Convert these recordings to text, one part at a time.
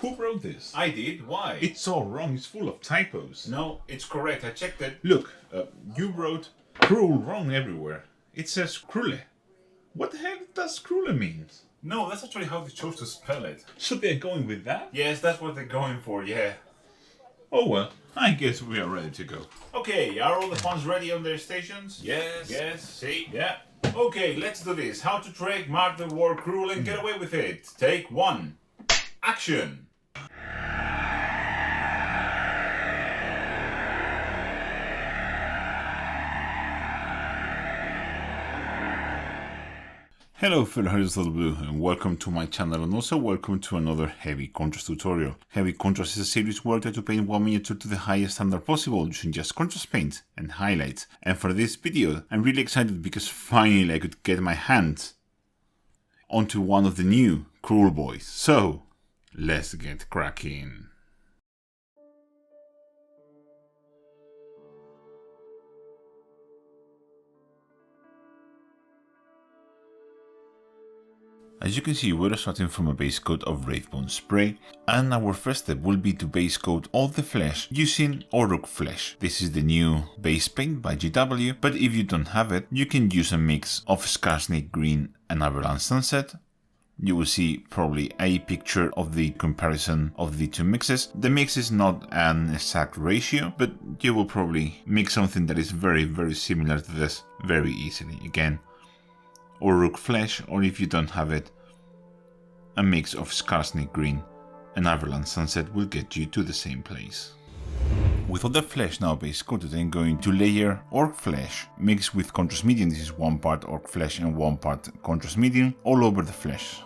Who wrote this? I did. Why? It's all wrong. It's full of typos. No, it's correct. I checked it. Look, you wrote cruel wrong everywhere. It says krule. What the hell does krule mean? No, that's actually how they chose to spell it. So they're going with that? Yes, that's what they're going for, yeah. Oh well, I guess we are ready to go. Okay, are all the pawns ready on their stations? Yes. Yes, see? Yeah. Okay, let's do this. How to trick, mark the war cruel, and get away with it. Take 1. Action! Hello fellow Heroes of the Blue and welcome to my channel and also welcome to another Heavy Contrast tutorial. Heavy Contrast is a series where I try to paint one miniature to the highest standard possible using just contrast paint and highlights. And for this video I'm really excited because finally I could get my hands onto one of the new Kruleboyz. So let's get cracking. As you can see, we're starting from a base coat of Wraithbone spray, and our first step will be to base coat all the flesh using Orruk Flesh. This is the new base paint by GW, but if you don't have it, you can use a mix of Scarsnake Green and Avalanche Sunset. You will see probably a picture of the comparison of the two mixes. The mix is not an exact ratio, but you will probably mix something that is very similar to this very easily. Again, Orruk Flesh, or if you don't have it, a mix of Scarsnake Green and Avalanche Sunset will get you to the same place. With all the flesh now base coated, I'm going to layer Orc Flesh mixed with Contrast Medium. This is 1 part Orc Flesh and 1 part Contrast Medium all over the flesh.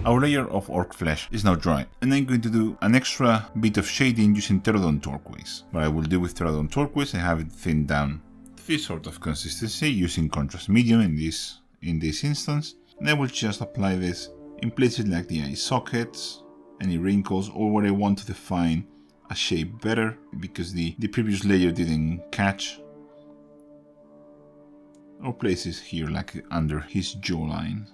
Our layer of Orc Flesh is now dry, and I'm going to do an extra bit of shading using Terrainosaurs Turquoise. What I will do with Terrainosaurs Turquoise, I have it thinned down to this sort of consistency using Contrast Medium in this instance, and I will just apply this in places like the eye sockets, any wrinkles, or where I want to define a shape better because the previous layer didn't catch, or places here like under his jawline.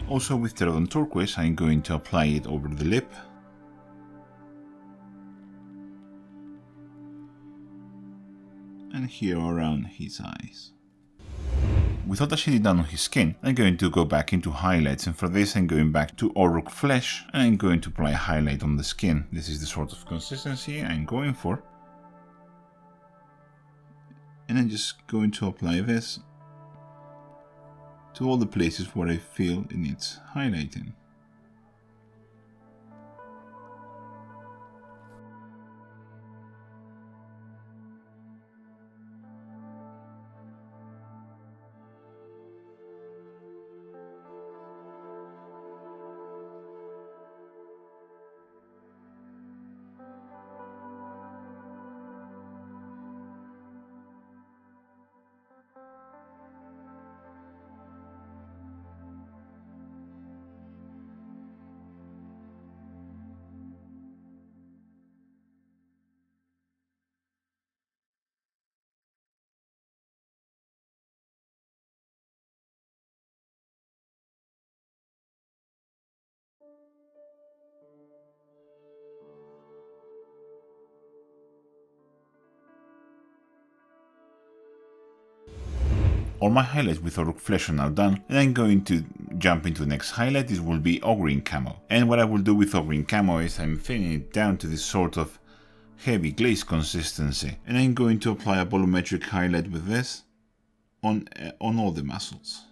Also with Terrainosaurs Turquoise, I'm going to apply it over the lip. And here around his eyes. With all the shading done on his skin, I'm going to go back into highlights, and for this I'm going back to Orruk Flesh and I'm going to apply a highlight on the skin. This is the sort of consistency I'm going for. And I'm just going to apply this to all the places where I feel it needs highlighting. All my highlights with Orruk Flesh are now done, and I'm going to jump into the next highlight. This will be Ogreen Camo. And what I will do with Ogreen Camo is I'm thinning it down to this sort of heavy glaze consistency, and I'm going to apply a volumetric highlight with this on all the muscles.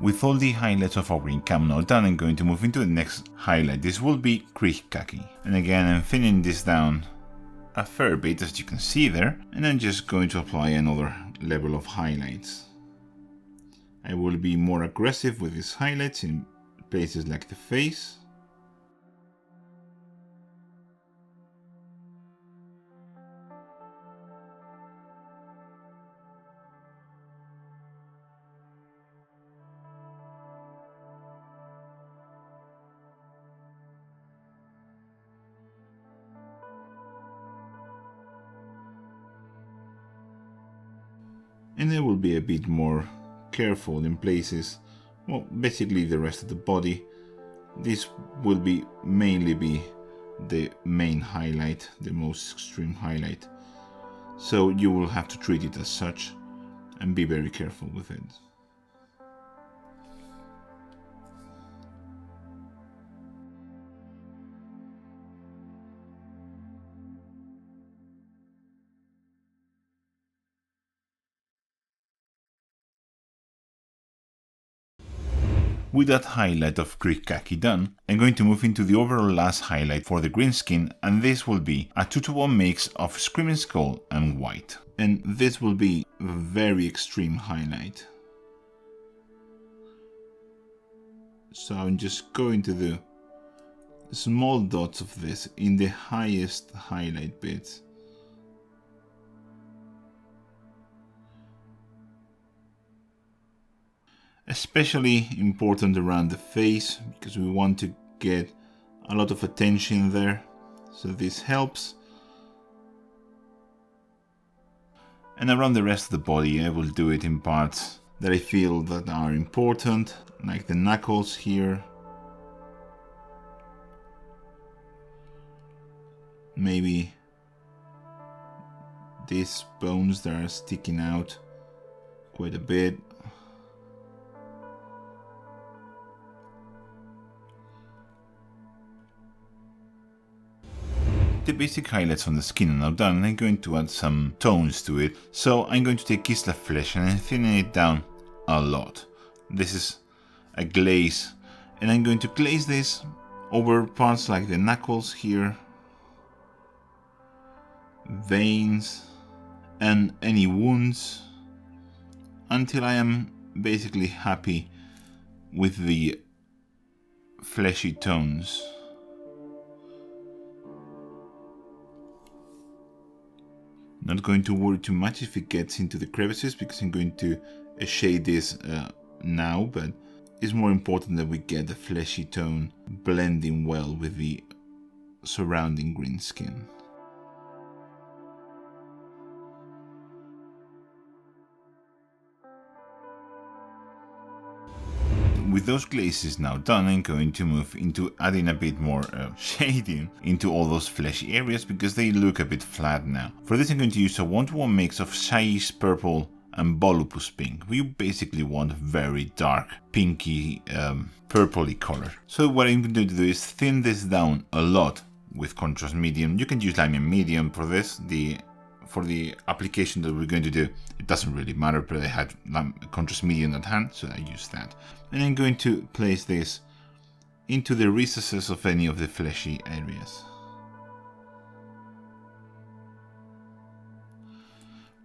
with all the highlights of our green cam now done, I'm going to move into the next highlight. This will be creek khaki. And again, I'm thinning this down a fair bit, as you can see there, and I'm just going to apply another level of highlights. I will be more aggressive with these highlights in places like the face. And I will be a bit more careful in places, well, basically the rest of the body. This will be mainly be the main highlight, the most extreme highlight. So you will have to treat it as such and be very careful with it. With that highlight of creek khaki done, I'm going to move into the overall last highlight for the green skin, and this will be a 2-to-1 mix of Screaming Skull and white. And this will be a very extreme highlight. So I'm just going to do small dots of this in the highest highlight bits. Especially important around the face, because we want to get a lot of attention there, so this helps. And around the rest of the body I will do it in parts that I feel that are important, like the knuckles here. Maybe these bones that are sticking out quite a bit. The basic highlights on the skin are now done, and I'm going to add some tones to it. So I'm going to take Kislev flesh and I'm thinning it down a lot. This is a glaze, and I'm going to glaze this over parts like the knuckles here, veins, and any wounds, until I am basically happy with the fleshy tones. Not going to worry too much if it gets into the crevices, because I'm going to shade this now, but it's more important that we get the fleshy tone blending well with the surrounding green skin. With those glazes now done, I'm going to move into adding a bit more shading into all those fleshy areas, because they look a bit flat now. For this I'm going to use a 1-to-1 mix of Shyish Purple and Volupus Pink. We basically want very dark, pinky, purpley color. So what I'm going to do is thin this down a lot with contrast medium. You can use Lime medium for this. For the application that we're going to do, it doesn't really matter, but I had contrast medium at hand, so I use that. And I'm going to place this into the recesses of any of the fleshy areas.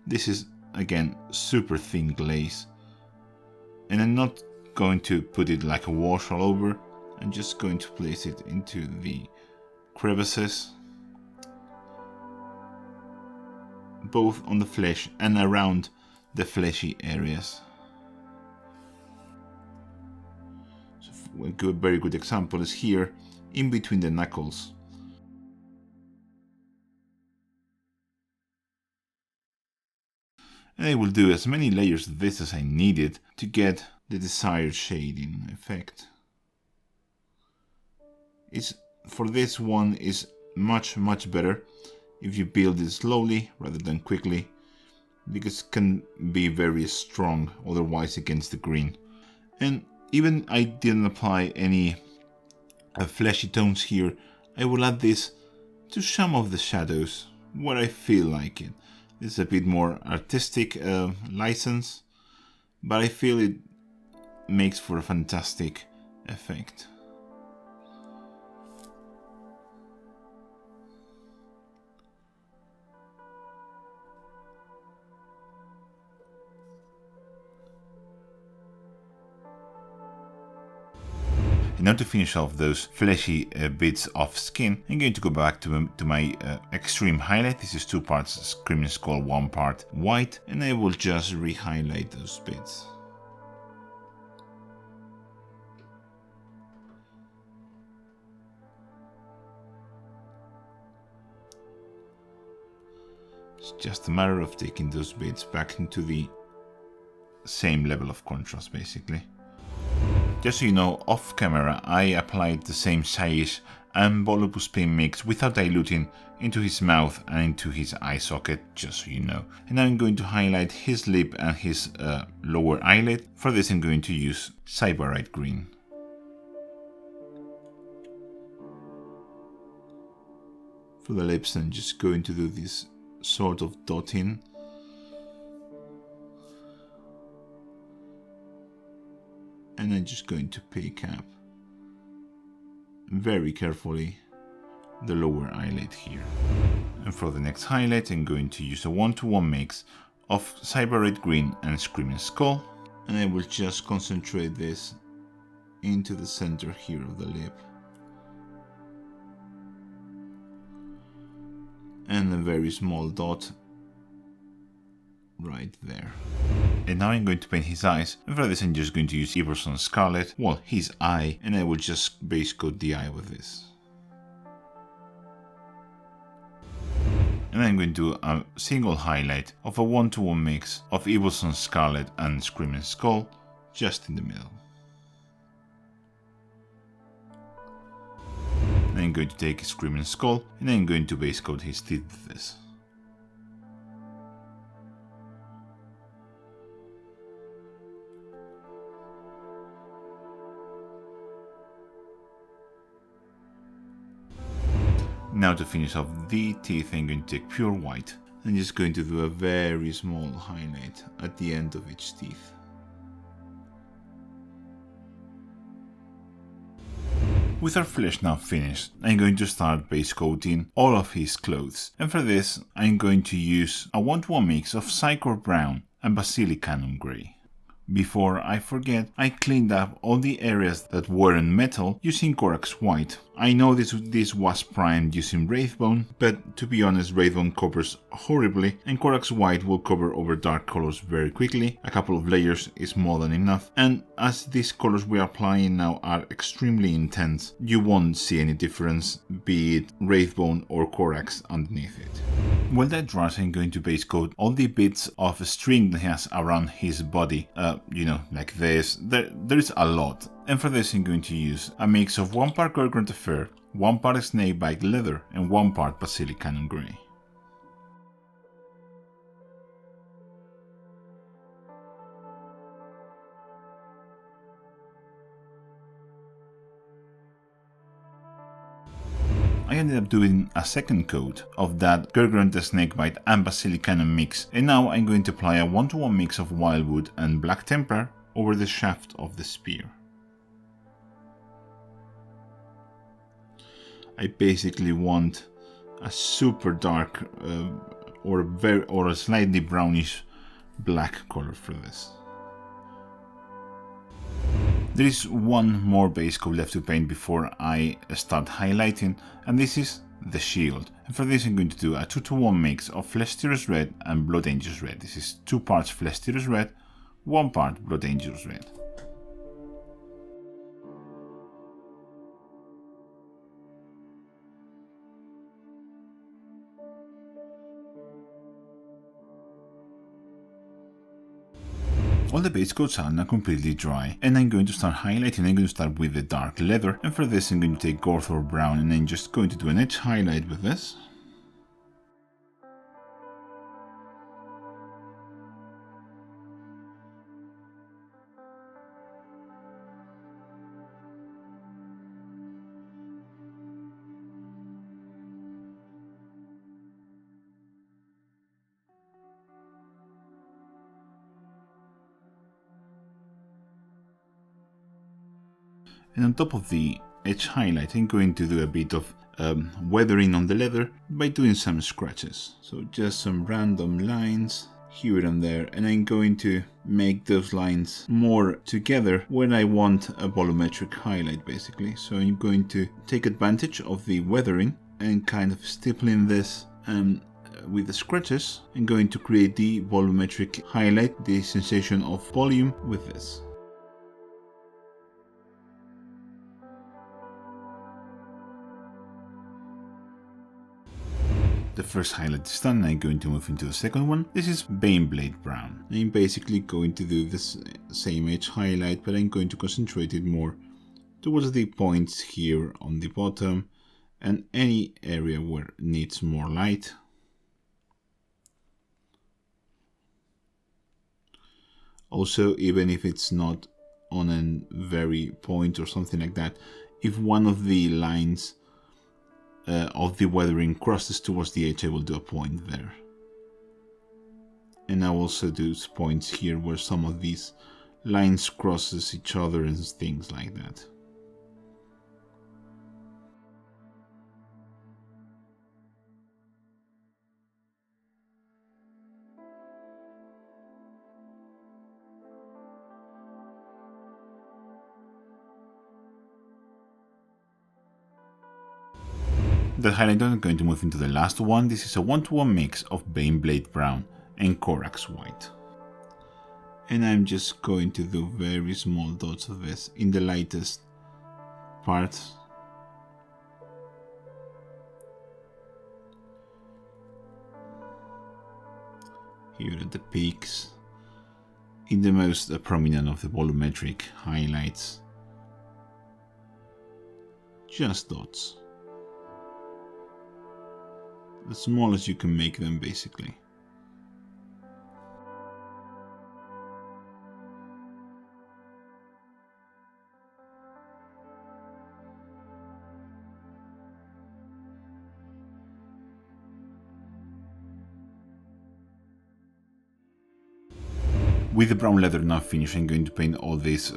This is, again, super thin glaze, and I'm not going to put it like a wash all over. I'm just going to place it into the crevices, both on the flesh and around the fleshy areas. So a very good example is here, in between the knuckles. And I will do as many layers of this as I needed to get the desired shading effect. For this one is much better if you build it slowly rather than quickly, because it can be very strong otherwise against the green. And even I didn't apply any fleshy tones here, I will add this to some of the shadows where I feel like it. This is a bit more artistic license, but I feel it makes for a fantastic effect. And now to finish off those fleshy bits of skin, I'm going to go back to my extreme highlight. This is 2 parts Screaming Skull, 1 part white, and I will just re-highlight those bits. It's just a matter of taking those bits back into the same level of contrast, basically. Just so you know, off camera I applied the same size and volupus paint mix without diluting into his mouth and into his eye socket, just so you know. And now I'm going to highlight his lip and his lower eyelid. For this I'm going to use Sybarite green. For the lips I'm just going to do this sort of dotting. And I'm just going to pick up very carefully the lower eyelid here. And for the next highlight I'm going to use a 1-to-1 mix of Sybarite green and Screaming Skull, and I will just concentrate this into the center here of the lip. And a very small dot right there. And now I'm going to paint his eyes, and for this I'm just going to use Everson Scarlet, well, his eye, and I will just base coat the eye with this. And I'm going to do a single highlight of a 1-to-1 mix of Everson Scarlet and Screaming Skull, just in the middle. And I'm going to take Screaming Skull, and I'm going to base coat his teeth with this. Now to finish off the teeth, I'm going to take pure white. I'm just going to do a very small highlight at the end of each teeth. With our flesh now finished, I'm going to start base coating all of his clothes. And for this, I'm going to use a 1-to-1 mix of Psychor Brown and Basilicanum Grey. Before I forget, I cleaned up all the areas that weren't metal using Corax White. I know this was primed using Wraithbone, but to be honest, Wraithbone covers horribly and Corax White will cover over dark colors very quickly. A couple of layers is more than enough, and as these colors we are applying now are extremely intense, you won't see any difference, be it Wraithbone or Corax underneath it. While that dries, I'm going to base coat all the bits of string that he has around his body, you know, like this. There's a lot. And for this I'm going to use a mix of 1 part Gorgon Affair, 1 part Snakebite Leather, and 1 part Basilicanum Grey. I ended up doing a second coat of that Gergrant Snakebite and Basilicanum mix, and now I'm going to apply a 1-to-1 mix of Wildwood and Black Templar over the shaft of the spear. I basically want a super dark or a slightly brownish black color for this. There is one more base coat left to paint before I start highlighting, and this is the shield. And for this I'm going to do a 2-to-1 mix of Flesh Tearers Red and Blood Angels Red. This is 2 parts Flesh Tearers Red, 1 part Blood Angels Red. All the base coats are now completely dry, and I'm going to start highlighting. I'm going to start with the dark leather, and for this I'm going to take Gorthor Brown and I'm just going to do an edge highlight with this. And on top of the edge highlight, I'm going to do a bit of weathering on the leather by doing some scratches. So just some random lines here and there, and I'm going to make those lines more together when I want a volumetric highlight, basically. So I'm going to take advantage of the weathering and kind of stippling this with the scratches. I'm going to create the volumetric highlight, the sensation of volume with this. The first highlight is done. I'm going to move into the second one. This is Baneblade Brown. I'm basically going to do this same edge highlight, but I'm going to concentrate it more towards the points here on the bottom and any area where it needs more light. Also, even if it's not on a very point or something like that, if one of the lines of the weathering crosses towards the edge, I will do a point there. And I'll also do points here where some of these lines crosses each other and things like that. The highlight, I'm going to move into the last one. This is a 1-to-1 mix of Baneblade Brown and Corax White. And I'm just going to do very small dots of this in the lightest parts. Here at the peaks, in the most prominent of the volumetric highlights. Just dots. As small as you can make them, basically. With the brown leather now finished, I'm going to paint all these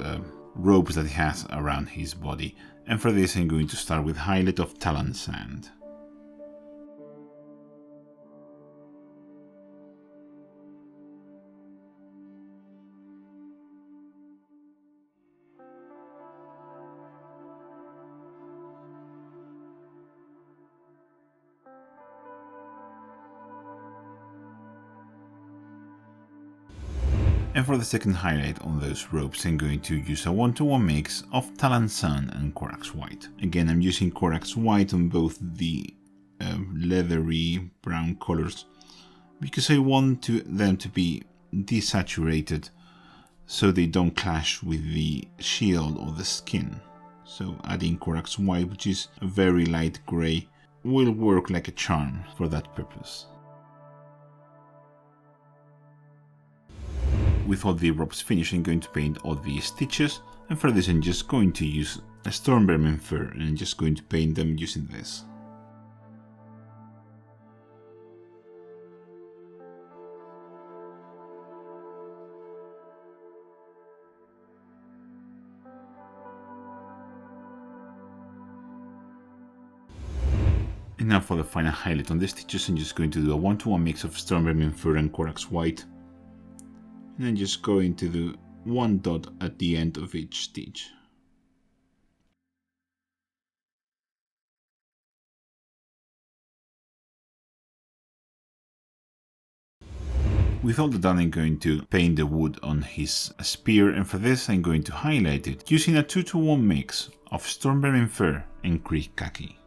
ropes that he has around his body. And for this, I'm going to start with highlight of Talon Sand. And for the second highlight on those ropes, I'm going to use a 1-to-1 mix of Talon Sand and Corax White. Again, I'm using Corax White on both the leathery brown colors because I want them to be desaturated so they don't clash with the shield or the skin. So adding Corax White, which is a very light grey, will work like a charm for that purpose. With all the ropes finished, I'm going to paint all the stitches, and for this I'm just going to use a storm vermin fur and I'm just going to paint them using this. And now for the final highlight on the stitches, I'm just going to do a 1-to-1 mix of storm vermin fur and Corax White. And I'm just going to do one dot at the end of each stitch. With all that done, I'm going to paint the wood on his spear, and for this I'm going to highlight it using a 2-to-1 mix of storm vermin fur and creek khaki.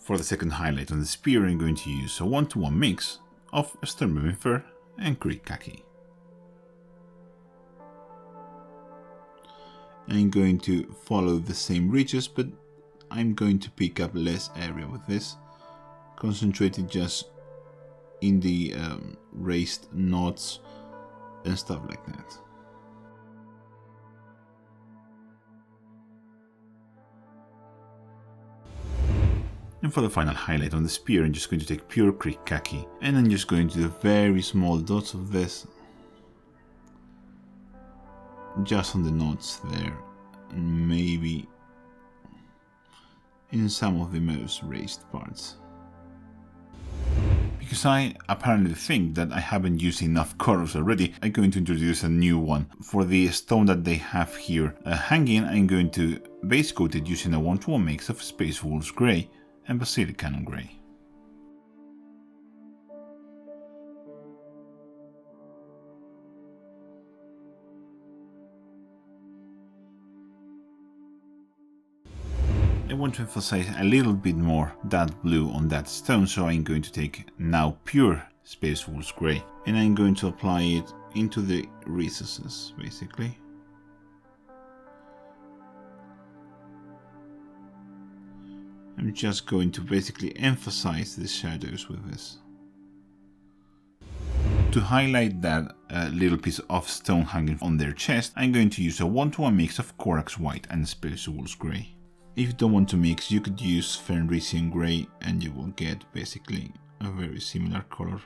For the second highlight on the spear, I'm going to use a 1-to-1 mix of storm vermin fur and creek khaki. I'm going to follow the same ridges, but I'm going to pick up less area with this, concentrated just in the raised knots and stuff like that. And for the final highlight on the spear, I'm just going to take pure creek khaki, and I'm just going to do very small dots of this, just on the knots there, and maybe in some of the most raised parts. Because I apparently think that I haven't used enough colors already, I'm going to introduce a new one. For the stone that they have here hanging, I'm going to base coat it using a 1-to-1 mix of Space Wolves Grey and Basilic Cannon Grey. I want to emphasize a little bit more that blue on that stone, so I'm going to take now pure Space Wolves Grey and I'm going to apply it into the recesses, basically. I'm just going to basically emphasize the shadows with this. To highlight that little piece of stone hanging on their chest, I'm going to use a 1-to-1 mix of Corax White and Space Wolves Grey. If you don't want to mix, you could use Fenrisian Grey and you will get basically a very similar color.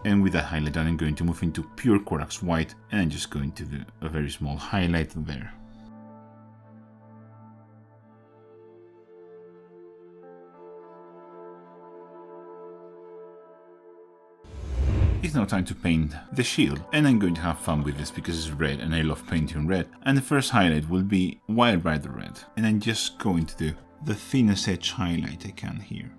And with that highlight done, I'm going to move into pure Corax White and I'm just going to do a very small highlight there. It's now time to paint the shield, and I'm going to have fun with this because it's red and I love painting red. And the first highlight will be Wild Rider Red, and I'm just going to do the thinnest edge highlight I can here.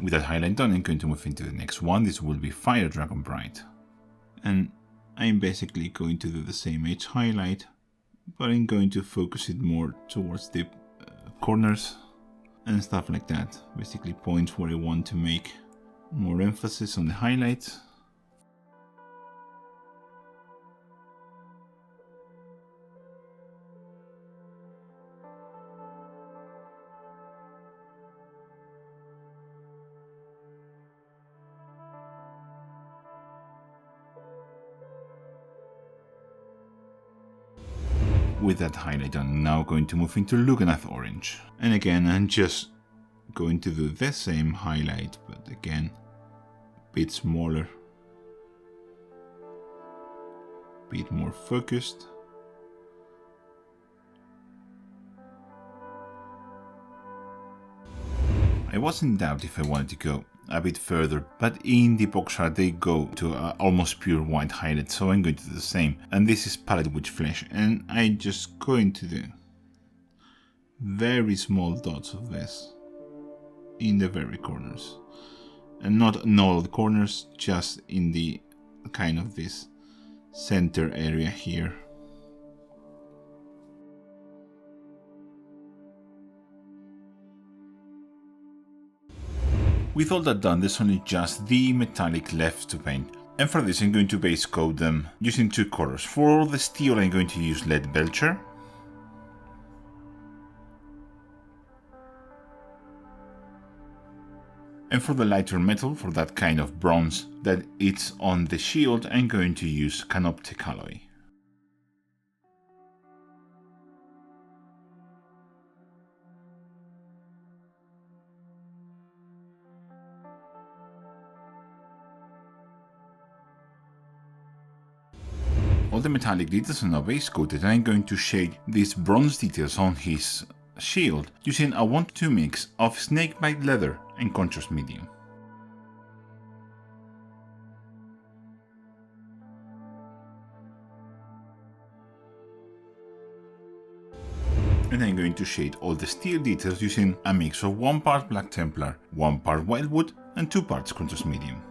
With that highlight done, I'm going to move into the next one. This will be Fire Dragon Bright. And I'm basically going to do the same edge highlight, but I'm going to focus it more towards the corners and stuff like that. Basically points where I want to make more emphasis on the highlights. With that highlight done, I'm now going to move into Lugganath Orange. And again, I'm just going to do the same highlight, but again, a bit smaller, a bit more focused. I was in doubt if I wanted to go a bit further, but in the box art they go to almost pure white highlight, so I'm going to do the same. And this is Palette Witch Flesh, and I'm just going to do very small dots of this in the very corners, and not in all the corners, just in the kind of this center area here. With all that done, there's only just the metallic left to paint. And for this I'm going to base coat them using two colors. For the steel I'm going to use Lead Belcher. And for the lighter metal, for that kind of bronze that it's on the shield, I'm going to use Canoptic Alloy. All the metallic details are now base coated, and I'm going to shade these bronze details on his shield using a 1-to-2 mix of Snakebite Leather and Contrast Medium. And I'm going to shade all the steel details using a mix of 1 part Black Templar, 1 part Wildwood, and 2 parts Contrast Medium.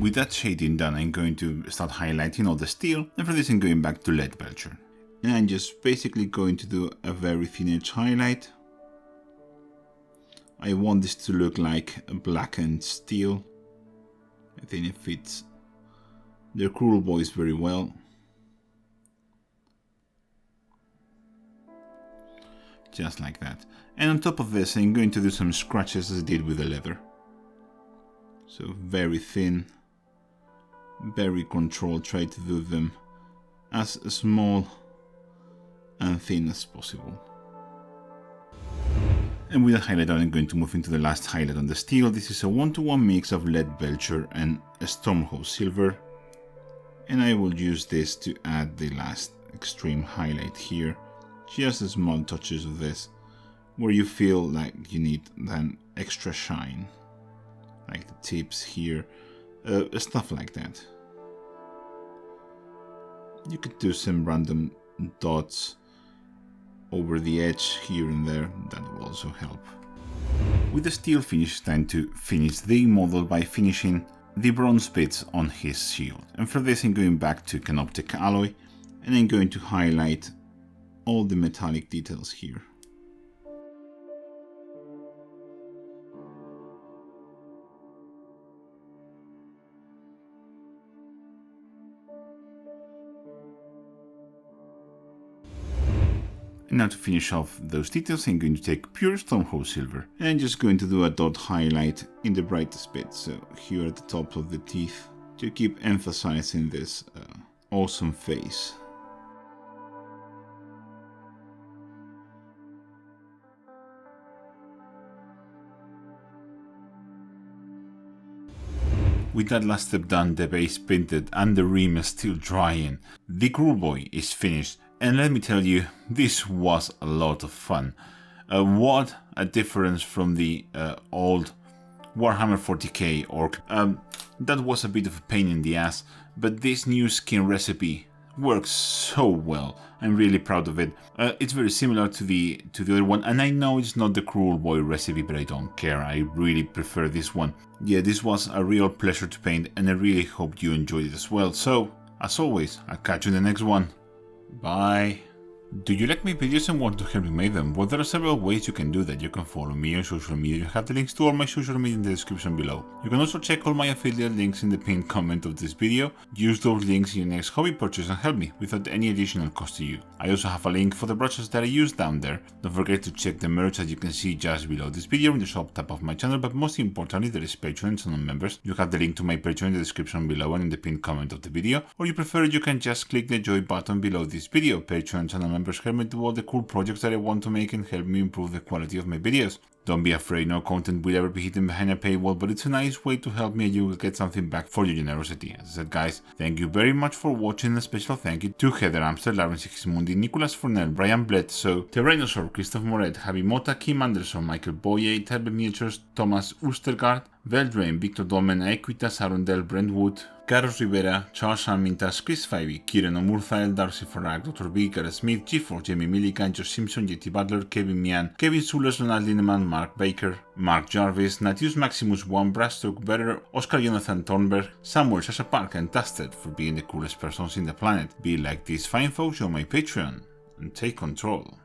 With that shading done, I'm going to start highlighting all the steel, and for this I'm going back to Lead Belcher. And I'm just basically going to do a very thin edge highlight. I want this to look like a blackened steel. I think it fits the Kruleboyz very well. Just like that. And on top of this, I'm going to do some scratches as I did with the leather. So very thin. Very controlled, try to do them as small and thin as possible. And with the highlight on, I'm going to move into the last highlight on the steel. This is a 1-to-1 mix of Lead Belcher and Stormhost Silver. And I will use this to add the last extreme highlight here. Just small touches of this, where you feel like you need an extra shine. Like the tips here, stuff like that. You could do some random dots over the edge here and there, that will also help. With the steel finish, it's time to finish the model by finishing the bronze bits on his shield. And for this I'm going back to Canoptek alloy, and I'm going to highlight all the metallic details here. And now to finish off those details, I'm going to take pure Stormhost Silver, and I'm just going to do a dot highlight in the brightest bit, so here at the top of the teeth, to keep emphasizing this awesome face. With that last step done, the base painted and the rim is still drying, the Kruleboyz is finished. And let me tell you, this was a lot of fun. What a difference from the old Warhammer 40k orc. That was a bit of a pain in the ass, but this new skin recipe works so well. I'm really proud of it. It's very similar to the other one, and I know it's not the Kruleboyz recipe, but I don't care. I really prefer this one. Yeah, this was a real pleasure to paint, and I really hope you enjoyed it as well. So, as always, I'll catch you in the next one. Bye. Do you like my videos and want to help me make them? Well, there are several ways you can do that. You can follow me on social media. You have the links to all my social media in the description below. You can also check all my affiliate links in the pinned comment of this video. Use those links in your next hobby purchase and help me without any additional cost to you. I also have a link for the brushes that I use down there. Don't forget to check the merch that you can see just below this video in the shop tab of my channel, but most importantly there is Patreon and channel members. You have the link to my Patreon in the description below and in the pinned comment of the video, or you prefer you can just click the join button below this video. Patreon and channel members help me do all the cool projects that I want to make and help me improve the quality of my videos. Don't be afraid, no content will ever be hidden behind a paywall, but it's a nice way to help me and you will get something back for your generosity. As I said guys, thank you very much for watching. A special thank you to Heather Amster, Lauren Sigismundi, Nicholas Fornell, Brian Bledsoe, Terrainosaurs, Christoph Moret, Javi Mota, Kim Anderson, Michael Boye, Eavy Metal, Thomas Ustergaard, Veldrain, Victor Domen, Equitas, Arundel, Brent Wood, Carlos Rivera, Charles Armintas, Chris Fivey, Kieran O'Murthael, Darcy Farag, Dr. B, Gareth Smith, G4, Jamie Milligan, Josh Simpson, JT Butler, Kevin Mian, Kevin Sullers, Ronald Lindemann, Mark Baker, Mark Jarvis, Natius Maximus 1, Brastock, Better, Oscar Jonathan Thornberg, Samuel, Sasha Park, and Tasted for being the coolest persons in the planet. Be like these fine folks on my Patreon and take control.